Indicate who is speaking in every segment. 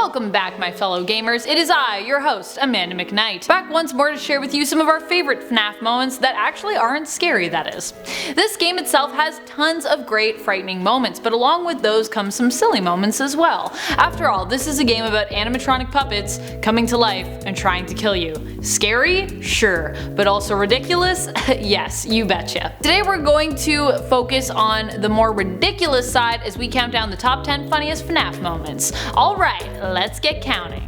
Speaker 1: Welcome back, my fellow gamers. It is I, your host, Amanda McKnight, back once more to share with you some of our favorite FNAF moments that actually aren't scary, that is. This game itself has tons of great frightening moments, but along with those come some silly moments as well. After all, this is a game about animatronic puppets coming to life and trying to kill you. Scary? Sure. But also ridiculous? Yes, you betcha. Today we're going to focus on the more ridiculous side as we count down the top 10 funniest FNAF moments. Alright, let's get counting.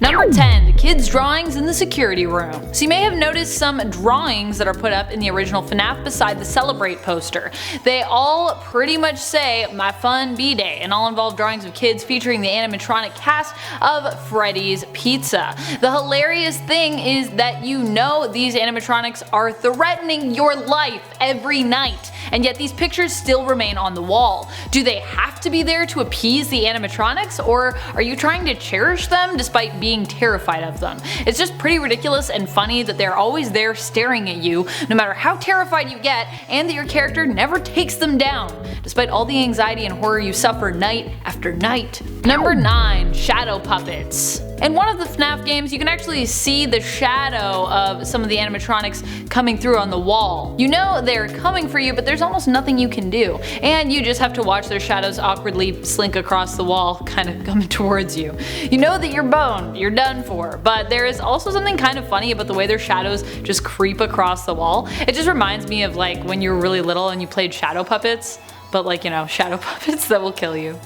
Speaker 1: Number 10. The kids' drawings in the security room. So you may have noticed some drawings that are put up in the original FNAF beside the Celebrate poster. They all pretty much say, "My fun B-Day," and all involve drawings of kids featuring the animatronic cast of Freddy's Pizza. The hilarious thing is that you know these animatronics are threatening your life every night, and yet these pictures still remain on the wall. Do they have to be there to appease the animatronics, or are you trying to cherish them despite being terrified of them? It's just pretty ridiculous and funny that they're always there staring at you no matter how terrified you get, and that your character never takes them down, despite all the anxiety and horror you suffer night after night. Number 9. Shadow puppets. In one of the FNAF games, you can actually see the shadow of some of the animatronics coming through on the wall. You know they're coming for you, but there's almost nothing you can do, and you just have to watch their shadows awkwardly slink across the wall, kind of coming towards you. You know that you're boned, you're done for, but there is also something kind of funny about the way their shadows just creep across the wall. It just reminds me of like when you were really little and you played shadow puppets, but like, you know, shadow puppets that will kill you.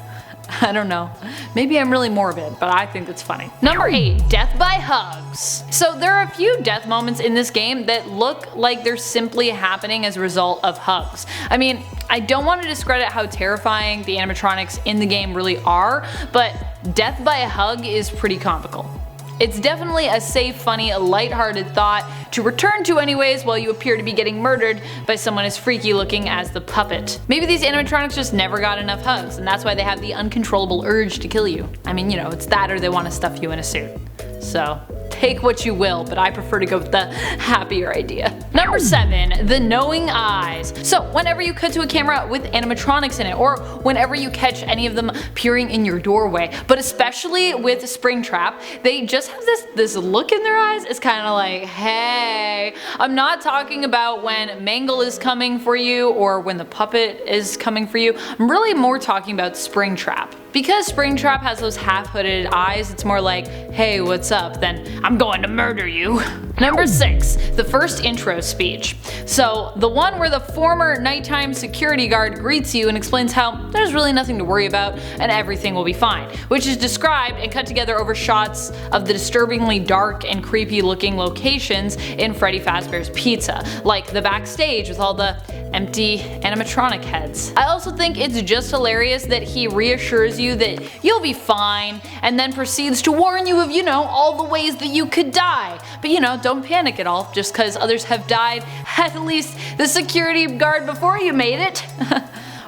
Speaker 1: I don't know. Maybe I'm really morbid, but I think it's funny. Number 8. Death by hugs. So there are a few death moments in this game that look like they're simply happening as a result of hugs. I mean, I don't want to discredit how terrifying the animatronics in the game really are, but death by a hug is pretty comical. It's definitely a safe, funny, lighthearted thought to return to anyways while you appear to be getting murdered by someone as freaky looking as the puppet. Maybe these animatronics just never got enough hugs, and that's why they have the uncontrollable urge to kill you. I mean, you know, it's that or they want to stuff you in a suit. So take what you will, but I prefer to go with the happier idea. Number 7. The knowing eyes. So whenever you cut to a camera with animatronics in it, or whenever you catch any of them peering in your doorway, but especially with Springtrap, they just have this look in their eyes. It's kind of like, hey. I'm not talking about when Mangle is coming for you or when the puppet is coming for you. I'm really more talking about Springtrap. Because Springtrap has those half-hooded eyes, it's more like, hey, what's up, than I'm going to murder you. Number 6. The first intro speech. So the one where the former nighttime security guard greets you and explains how there's really nothing to worry about and everything will be fine, which is described and cut together over shots of the disturbingly dark and creepy looking locations in Freddy Fazbear's Pizza, like the backstage with all the empty animatronic heads. I also think it's just hilarious that he reassures you that you'll be fine and then proceeds to warn you of, you know, all the ways that you could die. But you know, don't panic at all just because others have died. At least the security guard before you made it.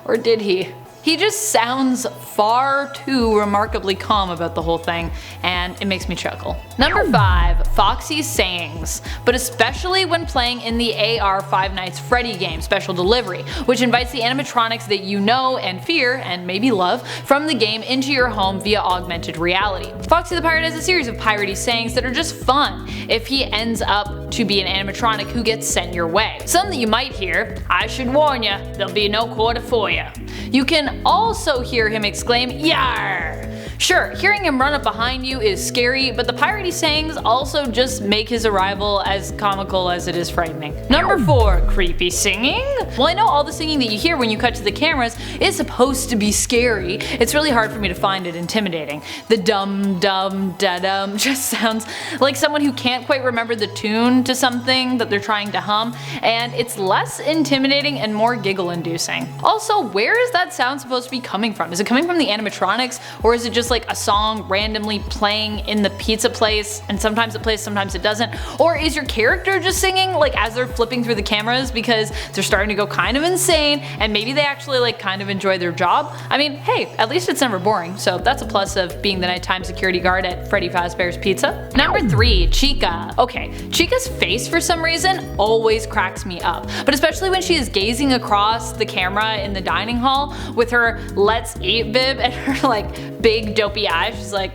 Speaker 1: Or did he? He just sounds far too remarkably calm about the whole thing, and it makes me chuckle. Number 5. Foxy sayings, but especially when playing in the a.k.a. Five Nights at Freddy game Special Delivery, which invites the animatronics that you know and fear, and maybe love, from the game into your home via augmented reality. Foxy the Pirate has a series of piratey sayings that are just fun if he ends up to be an animatronic who gets sent your way. Some that you might hear: "I should warn ya, there'll be no quarter for ya." You can also hear him exclaim, "Yar!" Sure, hearing him run up behind you is scary, but the piratey sayings also just make his arrival as comical as it is frightening. Number 4. Creepy singing. Well, I know all the singing that you hear when you cut to the cameras is supposed to be scary. It's really hard for me to find it intimidating. The dum dum da dum just sounds like someone who can't quite remember the tune to something that they're trying to hum, and it's less intimidating and more giggle inducing. Also, where is that sound supposed to be coming from? Is it coming from the animatronics, or is it just just like a song randomly playing in the pizza place and sometimes it plays, sometimes it doesn't? Or is your character just singing like as they're flipping through the cameras because they're starting to go kind of insane and maybe they actually like kind of enjoy their job? I mean, hey, at least it's never boring, so that's a plus of being the nighttime security guard at Freddy Fazbear's Pizza. Number 3, Chica. Okay, Chica's face for some reason always cracks me up, but especially when she is gazing across the camera in the dining hall with her "let's eat" bib and her like big dopey eyes. She's like,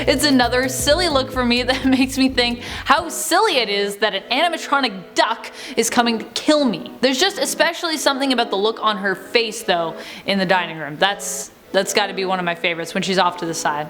Speaker 1: It's another silly look for me that makes me think how silly it is that an animatronic duck is coming to kill me. There's just especially something about the look on her face though in the dining room. That's gotta be one of my favorites when she's off to the side.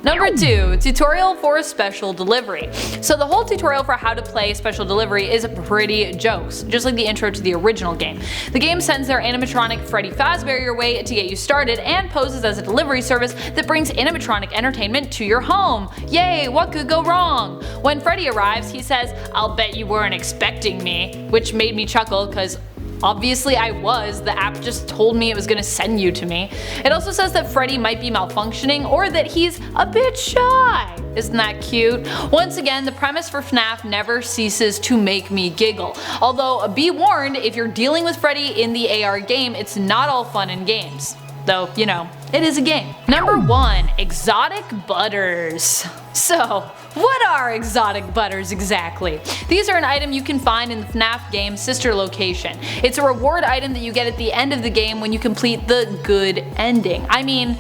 Speaker 1: Number 2, tutorial for special delivery. So the whole tutorial for how to play special delivery is pretty jokes, just like the intro to the original game. The game sends their animatronic Freddy Fazbear your way to get you started and poses as a delivery service that brings animatronic entertainment to your home. Yay, what could go wrong? When Freddy arrives, he says, "I'll bet you weren't expecting me," which made me chuckle because obviously I was, the app just told me it was gonna send you to me. It also says that Freddy might be malfunctioning or that he's a bit shy. Isn't that cute? Once again, the premise for FNAF never ceases to make me giggle. Although be warned, if you're dealing with Freddy in the AR game, it's not all fun and games. Though, you know, it is a game. Number 1, exotic butters. So, what are exotic butters exactly? These are an item you can find in the FNAF game's sister location. It's a reward item that you get at the end of the game when you complete the good ending. I mean,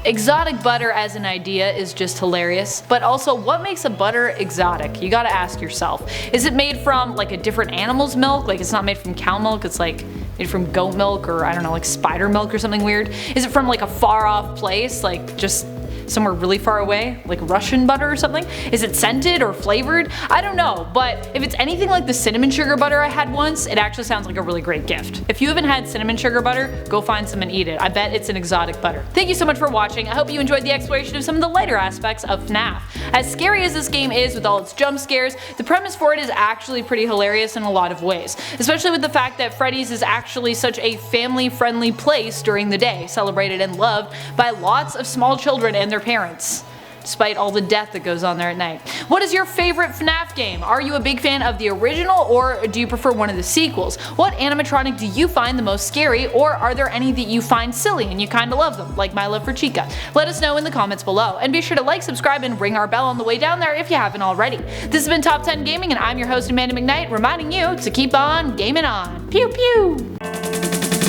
Speaker 1: exotic butter as an idea is just hilarious, but also what makes a butter exotic? You gotta ask yourself. Is it made from like a different animal's milk? Like it's not made from cow milk, it's like made from goat milk or I don't know, like spider milk or something weird? Is it from like a far off place, like just somewhere really far away, like Russian butter or something? Is it scented or flavored? I don't know, but if it's anything like the cinnamon sugar butter I had once, it actually sounds like a really great gift. If you haven't had cinnamon sugar butter, go find some and eat it. I bet it's an exotic butter. Thank you so much for watching. I hope you enjoyed the exploration of some of the lighter aspects of FNAF. As scary as this game is with all its jump scares, the premise for it is actually pretty hilarious in a lot of ways, especially with the fact that Freddy's is actually such a family-friendly place during the day, celebrated and loved by lots of small children and their parents, despite all the death that goes on there at night. What is your favorite FNAF game? Are you a big fan of the original or do you prefer one of the sequels? What animatronic do you find the most scary, or are there any that you find silly and you kinda love them, like my love for Chica? Let us know in the comments below, and be sure to like, subscribe, and ring our bell on the way down there if you haven't already. This has been Top 10 Gaming, and I'm your host Amanda McKnight, reminding you to keep on gaming on. Pew pew!